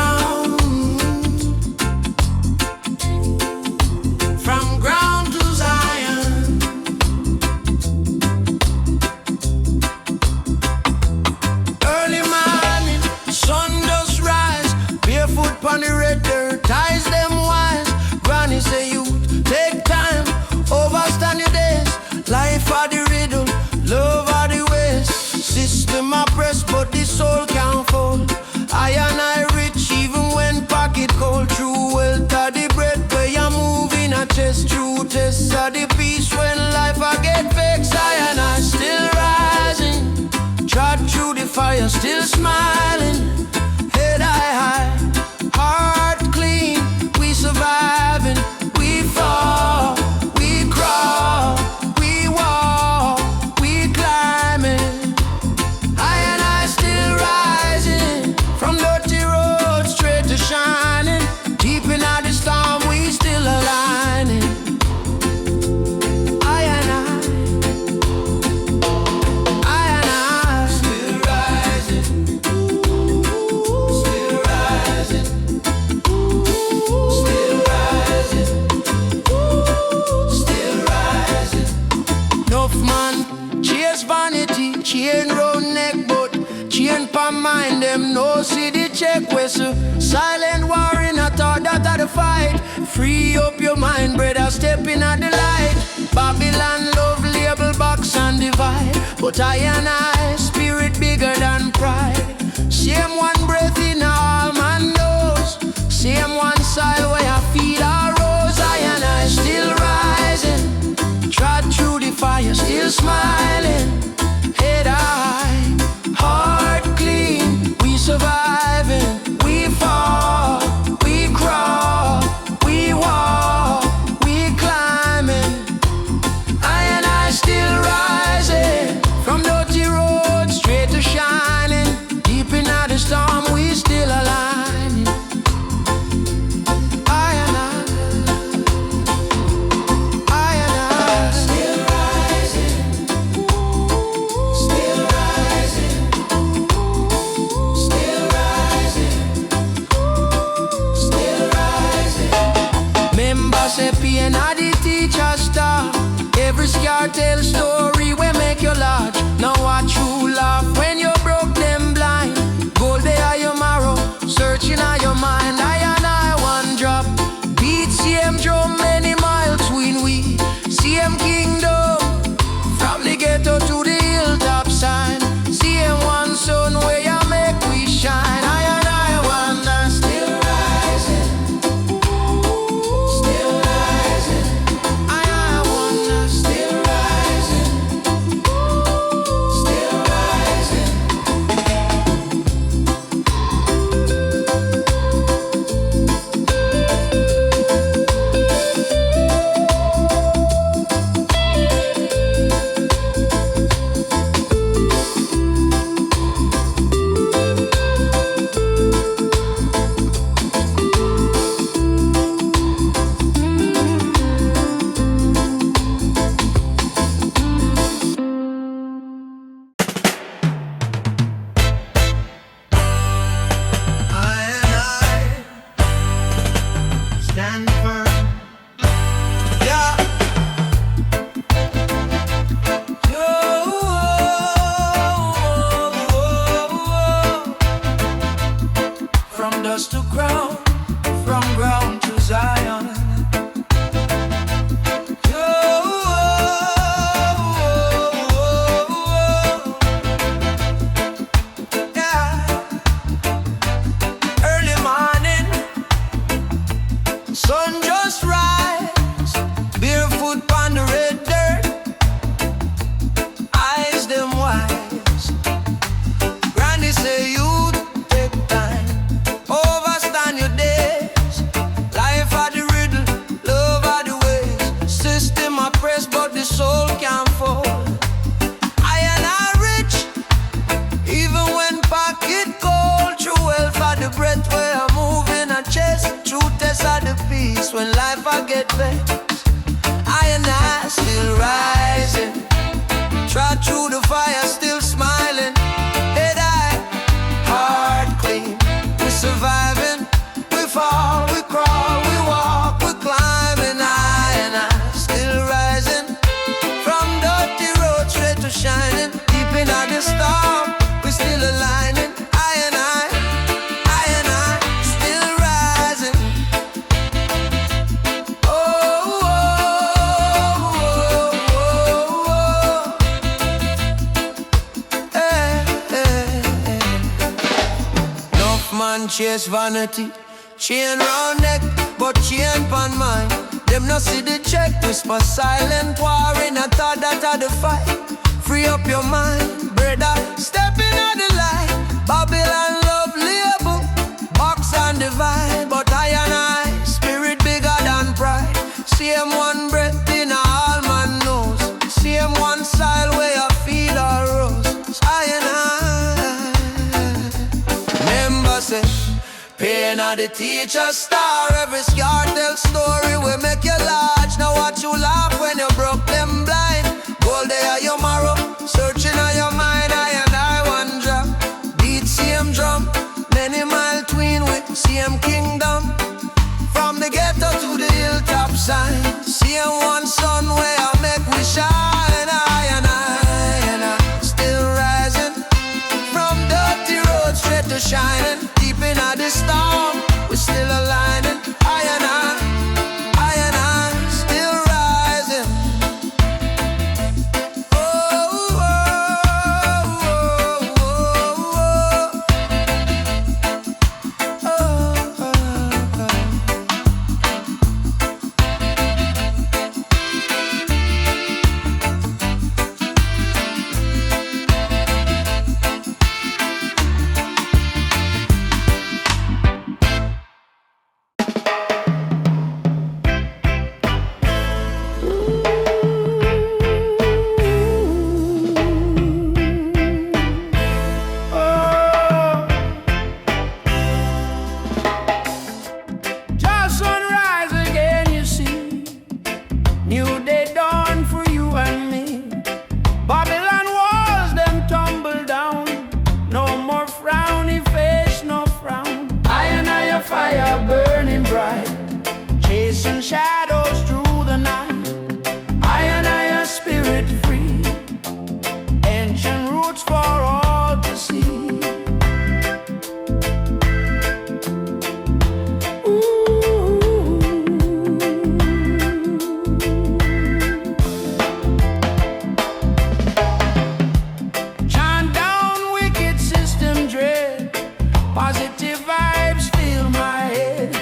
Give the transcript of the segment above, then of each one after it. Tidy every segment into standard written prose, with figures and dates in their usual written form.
ground, from ground to Zion. Early morning, sun does rise, barefoot on the red dirt, ties them wise. Granny say you take time, overstand your days. Life are the riddle, love are the ways. System oppressed, but the soul can't fold. I and I rich, even when pocket cold. True wealth are the bread where you move in a chest. True tests are the peace when life I get vexed. I and I still rising, trod through the fire, still smiling. Head high, heart clean, we surviving. We fall, we crawl, we walk, we climbing. I and I still rising, from dirty roads straight to shining. Deep in the storm, we still aligning. I and I still rising, still rising, still rising, still rising. Enough man, chase vanity, chain round neck, but chain pa mind them no see the check whistle. Silent war in a thought that are the fight. Free up your mind, brother, step in at the light. Babylon love label box and divide, but I and I spirit bigger than pride. Same one breath in all man knows, same one soil where I feed our rose. I and I still rising, trod through the fire, still smiling. Head high, heart clean, we surviving. We fall, we crawl, we walk, we climbing. I and I still rising, from dirty roads straight to shining. Deep in the storm, we still aligning. I and I still rising, still rising, still rising, still rising. Members say pain are the teacher star. Every scar tell story we make you large. Now watch you laugh when you broke them blind. Gold they are your marrow, searching are your mind. I and I one drop, beat same drum many miles between we. Same kingdom, from the ghetto to the hilltop sign. Same one sun where you make we shine. I and I one still rising, still rising. I wanna still rising, still rising. I and I stand firm. Yeah. From dust to ground, from ground to Zion. Yeah. Early morning, sun just rise, barefoot on the red dirt, eyes them wise. Granny say you take time, overstand your days. Life are the riddle, love are the ways. System oppressed, but the soul can't fall. I and I rich, even when pocket cold. True wealth are the breath where I move in a chest. True tests are the peace when life I get vexed. I and I still rising, trod through the fire, still smiling. Head high, heart clean, we surviving. the storm, we still aligning. I and I, still rising. Oh, oh, oh, oh, oh. Hey, hey. Enough man chase vanity, chain round neck, but chain pan mind. Them no see the check, whisper silent war in a thought that I the fight. Free up your mind, brother, step in the light. Babylon love label, box and divide. But I and I, spirit bigger than pride. Same one breath in all man knows. Same one style where you feel a rose. I and I, remember say, pain of the teacher star. Every scar tell story will make you large. Now watch you laugh when you broke them blind. Gold day are your marrow, searching on your mind. I and I one drop, beat same drum. Many mile twin with same kingdom. From the ghetto to the hilltop sign. Same one sun where I make we shine. I and I, still rising. From dirty roads straight to shining. Deep in the storm, we still aligning. I and I, still rising. Oh, oh, oh, oh, oh, oh, oh. Just sunrise again, you see. New day dawn for you and me. Babylon walls, them tumble down. No more frowny face, no frown. I and I, a fire burning bright, chasing shadows through the night. I and I, a spirit free, ancient roots for all to see. Chant down wicked system dread. Positive vibes fill my head.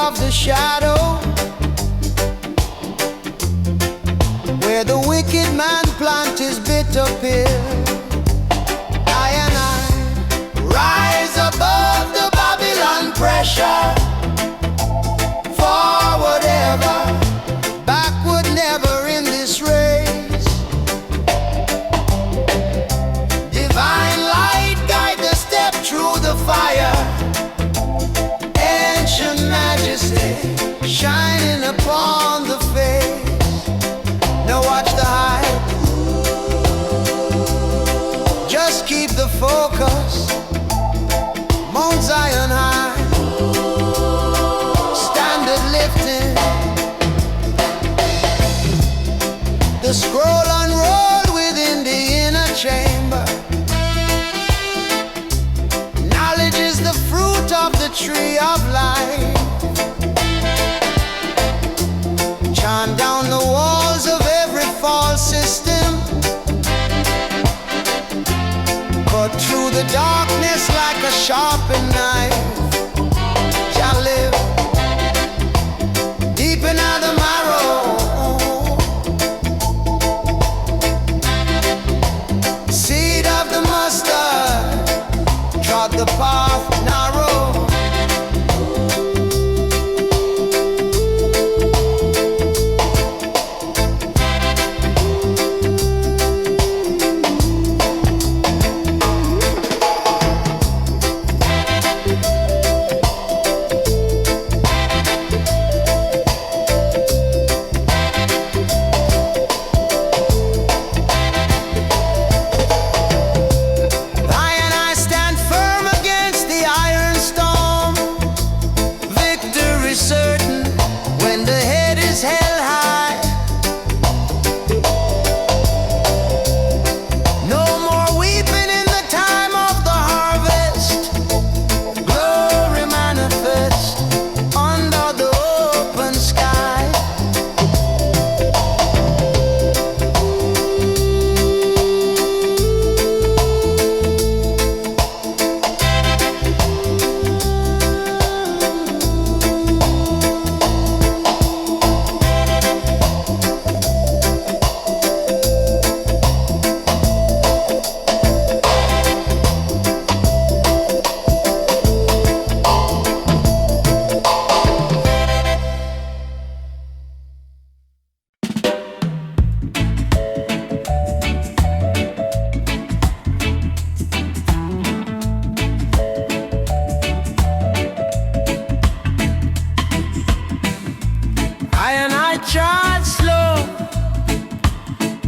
of the shadow, where the wicked man plant his bitter pill. I and I rise above the Babylon pressure. Forward ever, backward never in this race. Divine light guide the step through the fire. Ancient majesty shining upon the face. Now watch the hype, just keep the focus. Mount Zion high, standard lifting. The scroll unrolled within the inner chamber. Knowledge is the fruit of the tree of life. Chant down the walls of every false system. Cut through the darkness like a sharpened knife. Shall live deep in the marrow. Seed of the mustard, trod the path narrow.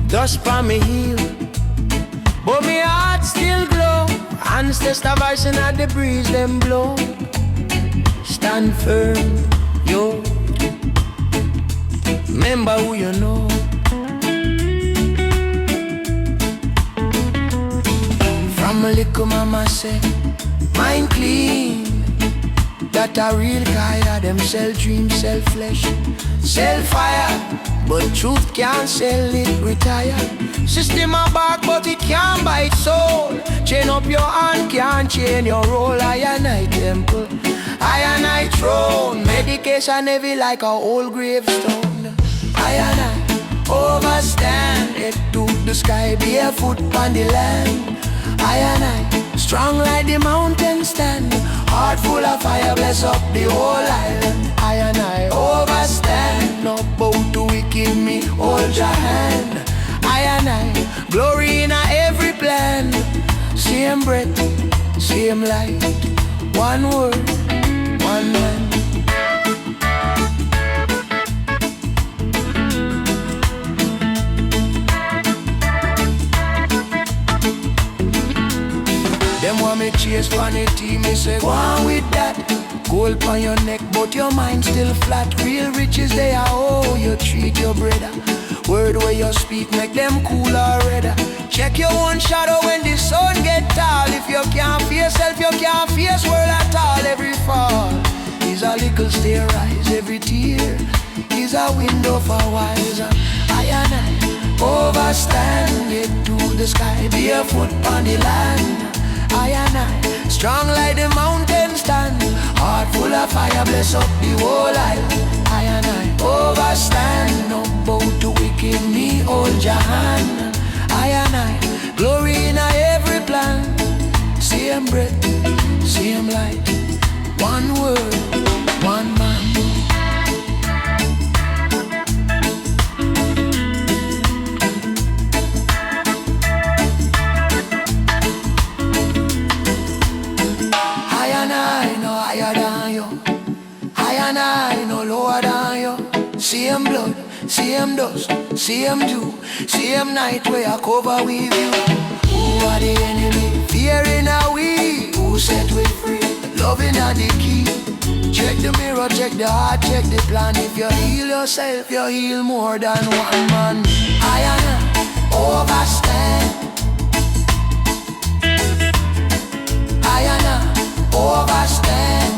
Dust from me heel, but me heart still glow. Hands test a voice and at the breeze them blow. Stand firm, yo. Remember who you know. From a little mama say, mind clean. That a real kaya, them sell dreams, sell flesh, sell fire. But truth can't sell it, retire. System a bark, but it can't bite soul. Chain up your hand, can't chain your roll. I and I temple, I and I throne. Medication heavy like a old gravestone. I and I overstand it to the sky, barefoot on the land. I and I strong like the mountain stand. Heart full of fire, bless up the whole island. I and I overstand, no bow to wicked me, hold your hand. I and I, glory in every plan. Same breath, same light, one word, one man. Them want me chase vanity, me say go on with that. Gold on your neck, but your mind still flat. Real riches, they are how you treat your brother. Word where you speak, make them cool or redder. Check your own shadow when the sun get tall. If you can't face yourself, you can't face world at all. Every fall is a little stair rise. Every tear is a window for wise. I and I overstand it to the sky, barefoot on the land. I and I, strong like the mountain stand. Heart full of fire, bless up the whole island. I and I overstand, no bow to wicked me, old Jahan. I and I, glory in every plan. Same breath, same light. One word, one man. I and I no higher than you. I and I no lower than you. Same blood, same dust, same dew, same night where I cover with you. Who are the enemy? Fearing are we. Who set we free? Loving are the key. Check the mirror, check the heart, check the plan. If you heal yourself, you heal more than one man. I and I overstand. I and I overstand.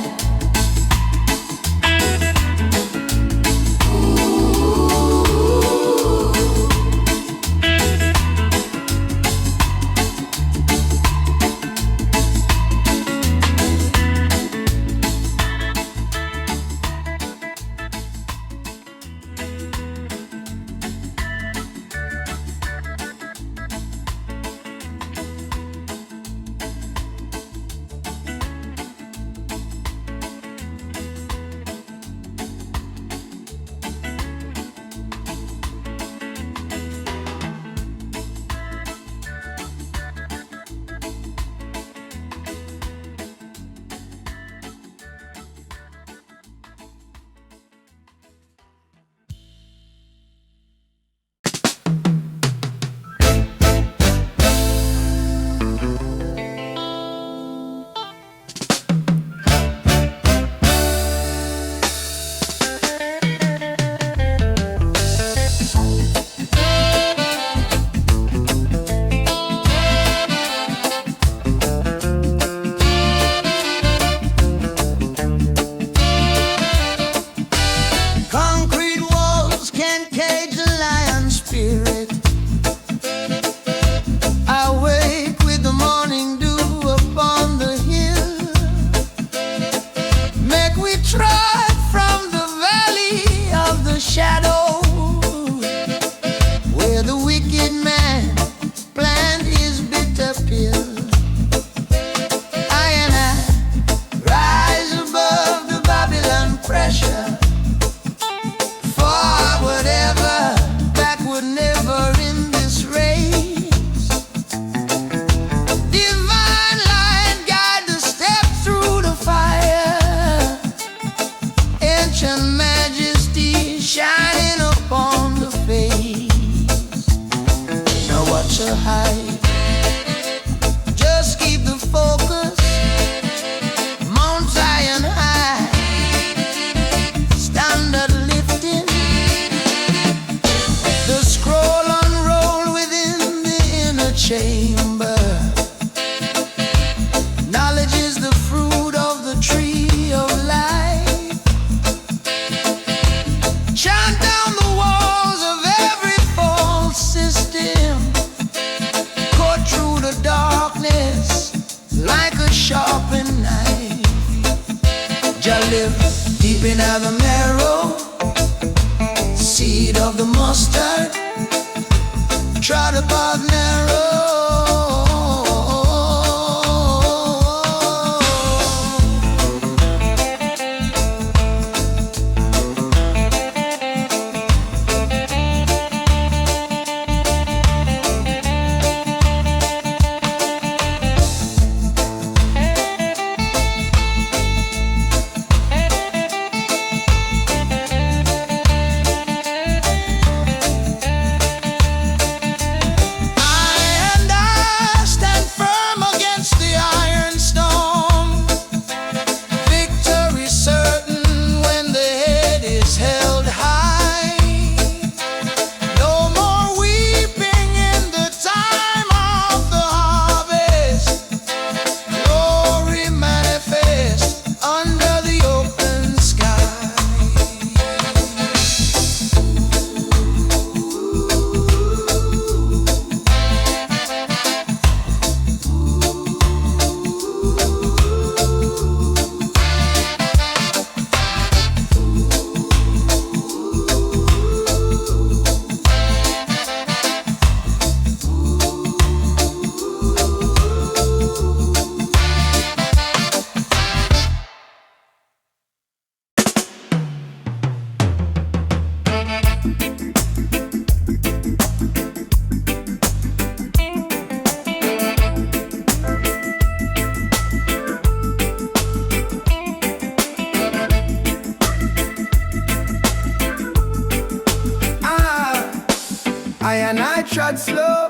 trod slow,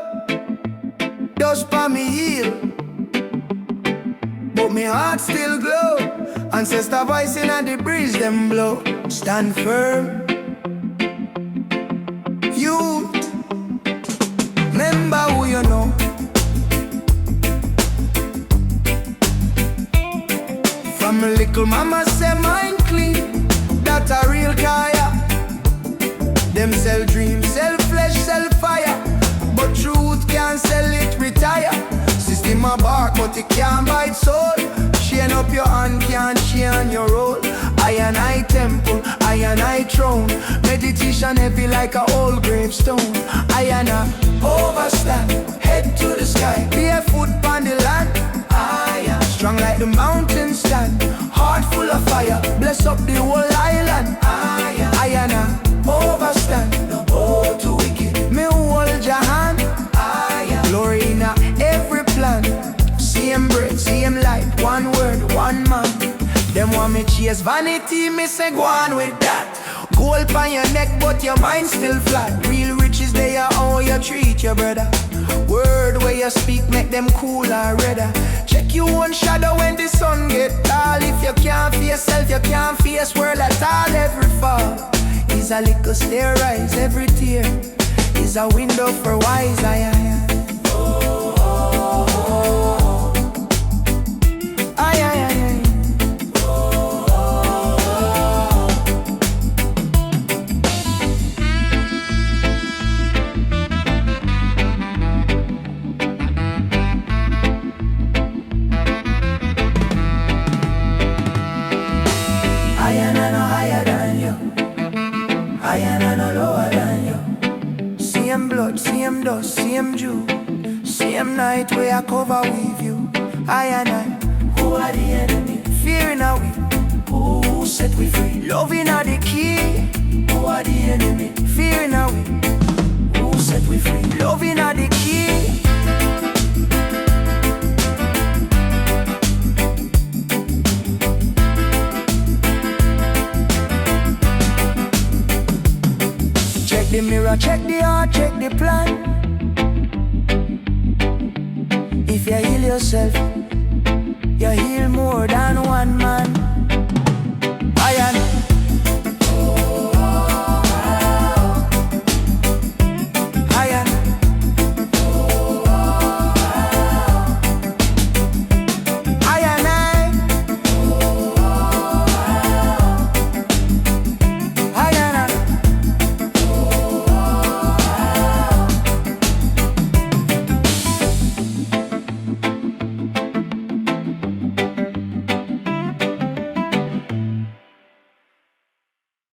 dust pa me heel, but me heart still glow. Ancestor voice in the breeze them blow. Stand firm, youth. Remember who you know. From a little mama say mind clean, that a real kaya. Them sell dreams, sell flesh, sell fire, but truth can't sell it, retire. System a bark, but it can't bite soul. Chain up your hand, can't chain your roll. I and I temple, I and I throne. Meditation heavy like a old gravestone. I and I overstand, head to the sky, barefoot on the land. I am strong like the mountain stand, heart full of fire, bless up the whole island. I and I overstand, no bow to wicked, me hold your hand. Glory in every plan, same breath, same light, one word, one man. Them want me chase vanity, me say go on with that. Gold on your neck but your mind still flat. Real riches they are how you treat your brother. Word where you speak make them cool or redder. Check your own shadow when the sun get tall. If you can't face yourself, you can't face world at all. Every fall is a little stair rise, every tear is a window for wise. Same blood, same dust, same Jew, same night where I cover with you. I and I, who are the enemy? Fearing are we, who set we free? Loving are the key. Who are the enemy? Fearing are we, who set we free? Loving are the key. Check the mirror, check the heart, check the plan. If you heal yourself, you heal more than one man.